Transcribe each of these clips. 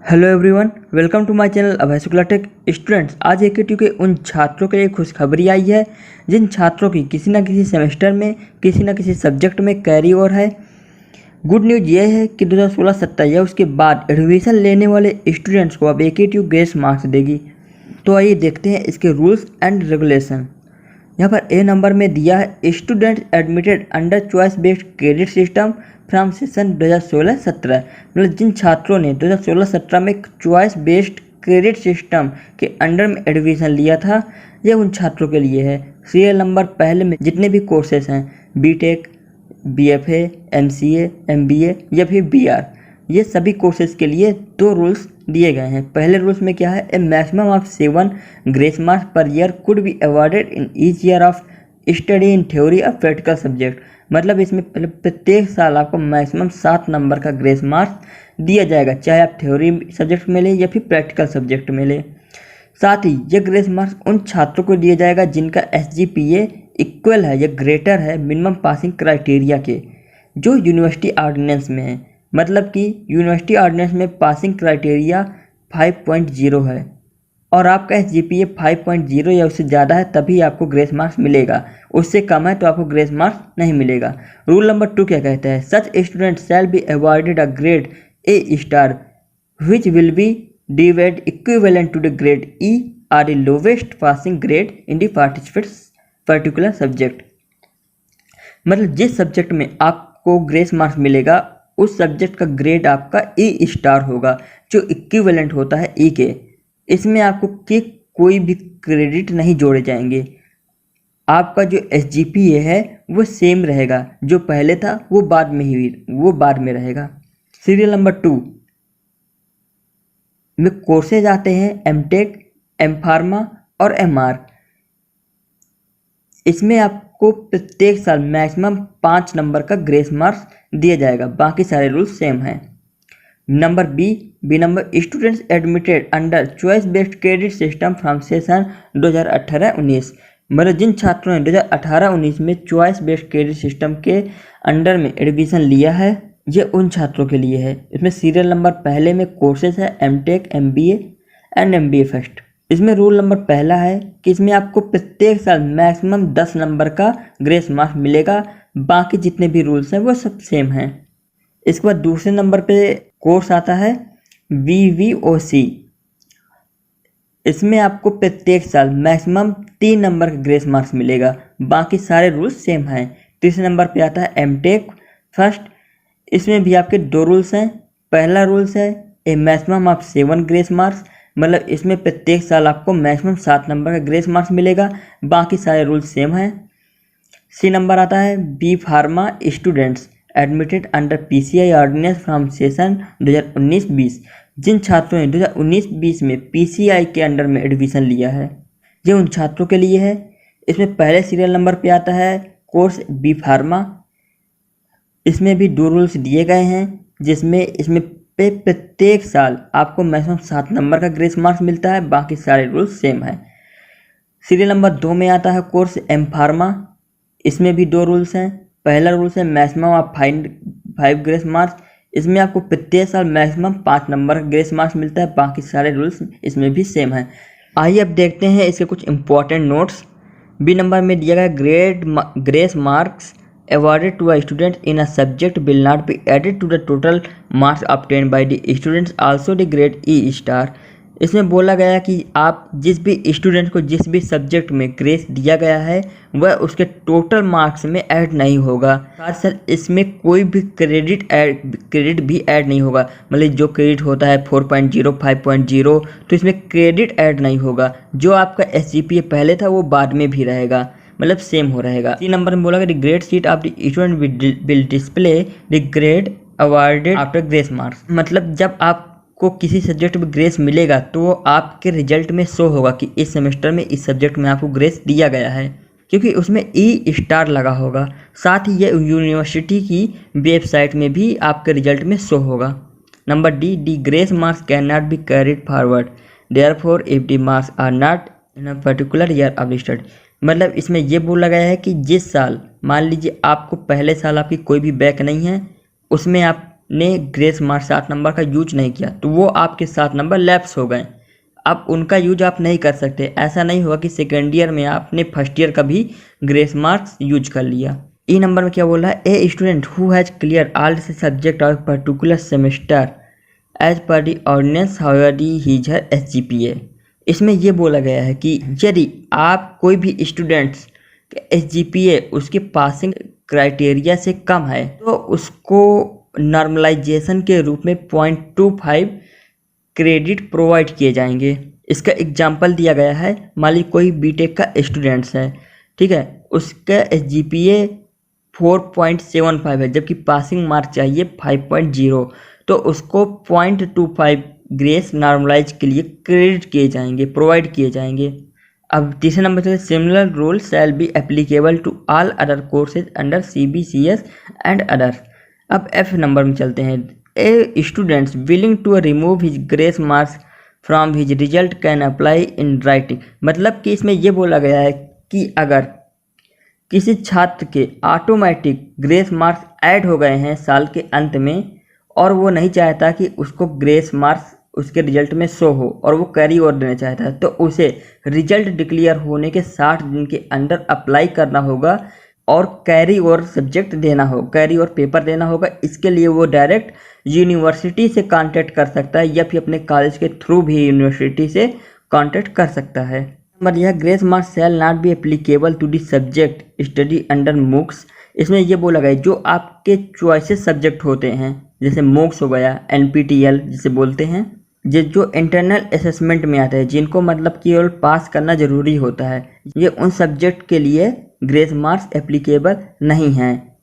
Hello everyone, welcome to my channel Abhay Shukla tech. Students, आज AKTU के उन छात्रों के लिए खुशखबरी आई है जिन छात्रों की किसी न किसी सेमेस्टर में किसी न किसी सब्जेक्ट में कैरी ओवर है। गुड न्यूज़ ये है कि 2016-17 या उसके बाद एडमिशन लेने वाले स्टूडेंट्स को अब AKTU ग्रेस मार्क्स देगी। तो आइए देखते हैं इसके रूल्स एंड रेगुलेशन। यहाँ पर ए नंबर में दिया है students admitted under choice based credit system from session 2016-17। मतलब जिन छात्रों ने 2016-17 में चॉइस बेस्ड क्रेडिट सिस्टम के अंडर में एडमिशन लिया था, ये उन छात्रों के लिए है। सीरियल नंबर पहले में जितने भी कोर्सेस हैं, BTech, BFA, MCA, MBA या फिर BR, ये सभी कोर्सेज के लिए दो रूल्स दिए गए हैं। पहले रूल्स में क्या है, a maximum of 7 grace marks per year could be awarded in each year of study in theory of practical subject. मतलब इसमें प्रत्येक साल आपको मैक्सिमम 7 नंबर का ग्रेस मार्क्स दिया जाएगा, चाहे आप थ्योरी सब्जेक्ट में ले या फिर प्रैक्टिकल सब्जेक्ट में ले। साथ ही यह ग्रेस मार्क्स उन छात्रों को दिया जाएगा जिनका SGPA इक्वल है या ग्रेटर है मिनिमम पासिंग क्राइटेरिया के, जो यूनिवर्सिटी ऑर्डिनेंस में है। मतलब कि यूनिवर्सिटी ऑर्डिनेंस में पासिंग क्राइटेरिया 5.0 है और आपका SGPA 5.0 या उससे ज़्यादा है तभी आपको ग्रेस मार्क्स मिलेगा, उससे कम है तो आपको ग्रेस मार्क्स नहीं मिलेगा। रूल नंबर 2 क्या कहता है, such student shall be awarded a grade A* which will be divide equivalent to the grade E or the lowest passing grade in the particular subject. मतलब जिस सब्जेक्ट में आपको grace marks मिलेगा उस subject का ग्रेड आपका A* होगा, जो इक्विवेलेंट होता है E के। इसमें आपको कोई भी क्रेडिट नहीं जोड़े जाएंगे। आपका जो SGPA है वो सेम रहेगा, जो पहले था वो बाद में रहेगा। सीरियल नंबर 2 में कोर्सेज आते हैं MTech, M.Pharma और MR। इसमें आपको प्रत्येक साल मैक्सिमम 5 नंबर का ग्रेस मार्क्स दिया जाएगा, बाकी सारे रूल्स सेम हैं। Number B number students admitted under choice based credit system from session 2018-19। मतलब जिन छात्रों ने 2018-19 में चॉइस बेस्ड क्रेडिट सिस्टम के अंडर में एडमिशन लिया है, ये उन छात्रों के लिए है। इसमें सीरियल नंबर पहले में कोर्सेज है MTech, MBA and MBA first. इसमें रूल नंबर पहला है कि इसमें आपको प्रत्येक साल मैक्सिमम 10 नंबर का ग्रेस मार्क्स मिलेगा, बाकी जितने भी रूल्स हैं वो सब सेम हैं। इसके बाद दूसरे नंबर पे कोर्स आता है VVOC। इसमें आपको प्रत्येक साल मैक्सिमम 3 नंबर का ग्रेस मार्क्स मिलेगा, बाकी सारे रूल्स सेम हैं। तीसरे नंबर पे आता है MTech फर्स्ट। इसमें भी आपके 2 रूल्स हैं। पहला रूल्स है a maximum of 7 grace marks. मतलब इसमें प्रत्येक साल आपको मैक्सिमम 7 नंबर का ग्रेस मार्क्स मिलेगा, बाकी सारे रूल्स सेम हैं। C नंबर आता है B.Pharma students admitted under PCI ordinance from session 2019-20। जिन छात्रों ने 2019-20 में PCI के अंडर में एडमिशन लिया है, ये उन छात्रों के लिए है। इसमें पहले सीरियल नंबर पे आता है कोर्स B.Pharma। इसमें भी 2 रूल्स दिए गए हैं, जिसमें इसमें पे प्रत्येक साल आपको मैक्सिमम 7 नंबर का ग्रेस मार्क्स मिलता है, बाकी सारे रूल्स सेम है। सीरियल नंबर 2 में आता है कोर्स M.Pharma। इसमें भी 2 रूल्स हैं। पहला रूल्स है मैक्सिमम ऑफ 5 ग्रेस मार्क्स। इसमें आपको प्रत्येक साल मैक्सिमम 5 नंबर का ग्रेस मार्क्स मिलता है, बाकी सारे रूल्स इसमें भी सेम है। आइए अब देखते हैं इसके कुछ इंपॉर्टेंट नोट्स। B नंबर में दिया गया grace marks awarded to a student in a subject will not be added to the total marks obtained by the students also the grade E*। इसमें बोला गया कि आप जिस भी स्टूडेंट को जिस भी सब्जेक्ट में ग्रेस दिया गया है वह उसके टोटल मार्क्स में ऐड नहीं होगा। साथ साथ इसमें कोई भी क्रेडिट भी ऐड नहीं होगा। मतलब जो क्रेडिट होता है 4.0, 5.0, तो इसमें क्रेडिट ऐड नहीं होगा। जो आपका SGPA पहले था वो बाद में भी रहेगा, मतलब सेम हो रहेगा। C नंबर में बोला गया the grade sheet of the student will display the grade awarded after grace marks. मतलब जब आपको किसी सब्जेक्ट में ग्रेस मिलेगा तो आपके रिजल्ट में शो होगा कि इस सेमेस्टर में इस सब्जेक्ट में आपको ग्रेस दिया गया है, क्योंकि उसमें E* लगा होगा। साथ ही यह यूनिवर्सिटी की वेबसाइट में भी आपके रिजल्ट में शो होगा। Number D grace marks can not be carried forward therefore if the marks are not in a particular year of study. मतलब इसमें यह बोला गया है कि जिस साल मान लीजिए आपको पहले साल आपकी कोई भी बैक नहीं है, उसमें आप आपने ग्रेस मार्क्स 7 नंबर का यूज नहीं किया तो वो आपके 7 नंबर लैप्स हो गए। अब उनका यूज आप नहीं कर सकते। ऐसा नहीं हुआ कि सेकेंड ईयर में आपने फर्स्ट ईयर का भी ग्रेस मार्क्स यूज कर लिया। ई नंबर में क्या बोला है, a student who has clear all subject of particular semester as per the ordinance however his her SGPA। इसमें ये बोला गया है कि यदि आप कोई भी स्टूडेंट्स SGPA उसके पासिंग क्राइटेरिया से कम है तो उसको नॉर्मलाइजेशन के रूप में 0.25 क्रेडिट प्रोवाइड किए जाएंगे। इसका एग्जाम्पल दिया गया है, मान ली कोई बीटेक का स्टूडेंट्स है, ठीक है, उसका SGPA 4.75 है जबकि पासिंग मार्क चाहिए 5.0, तो उसको 0.25 ग्रेस नॉर्मलाइज के लिए क्रेडिट किए जाएंगे, प्रोवाइड किए जाएंगे। अब तीसरे नंबर से similar rule shall be applicable to all other courses under CBCS and others. अब F नंबर में चलते हैं, a students willing to remove his grace marks from his result can apply in writing. मतलब कि इसमें यह बोला गया है कि अगर किसी छात्र के ऑटोमेटिक ग्रेस मार्क्स ऐड हो गए हैं साल के अंत में और वो नहीं चाहता कि उसको ग्रेस मार्क्स उसके रिजल्ट में शो हो और वो कैरी ओवर देना चाहता है तो उसे रिजल्ट डिक्लेयर होने के 60 दिन के अंदर अप्लाई करना होगा और कैरी ओवर सब्जेक्ट देना हो, कैरी ओवर पेपर देना होगा। इसके लिए वो डायरेक्ट यूनिवर्सिटी से कांटेक्ट कर सकता है या फिर अपने कॉलेज के थ्रू भी यूनिवर्सिटी से कांटेक्ट कर सकता है। नंबर यह grace marks shall not be applicable to the subject study under MOOCs. इसमें ये बोला गया जो आपके चॉइसेस सब्जेक्ट होते हैं जैसे मूक्स हो गया, NPTEL जिसे बोलते हैं, जो इंटरनल असेसमेंट में आते हैं, जिनको मतलब केवल पास करना ज़रूरी होता है, ये उन सब्जेक्ट के लिए ग्रेस मार्क्स एप्लीकेबल नहीं हैं।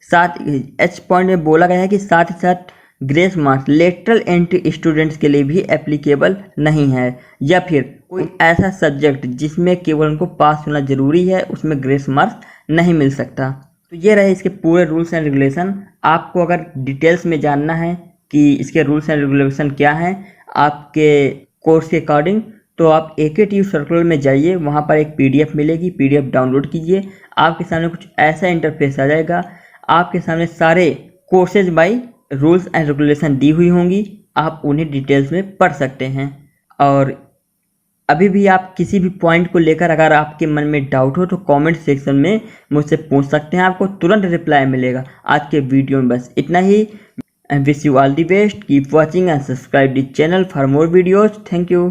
साथ H पॉइंट में बोला गया है कि साथ ही साथ grace marks lateral entry students के लिए भी एप्लीकेबल नहीं है या फिर कोई ऐसा सब्जेक्ट जिसमें केवल उनको पास होना ज़रूरी है उसमें ग्रेस मार्क्स नहीं मिल सकता। तो ये रहे इसके पूरे रूल्स एंड रेगुलेशन। आपको अगर डिटेल्स में जानना है कि इसके रूल्स एंड रेगुलेशन क्या हैं आपके कोर्स के अकॉर्डिंग तो आप AKTU सर्कुलर में जाइए, वहाँ पर एक PDF मिलेगी, PDF डाउनलोड कीजिए। आपके सामने कुछ ऐसा इंटरफेस आ जाएगा, आपके सामने सारे courses by rules and regulation दी हुई होंगी, आप उन्हें डिटेल्स में पढ़ सकते हैं। और अभी भी आप किसी भी पॉइंट को लेकर अगर आपके मन में डाउट हो तो कमेंट सेक्शन में मुझसे पूछ सकते हैं, आपको तुरंत रिप्लाई मिलेगा। आज के वीडियो में बस इतना ही। I wish you all the best. Keep watching and subscribe the channel for more videos. Thank you.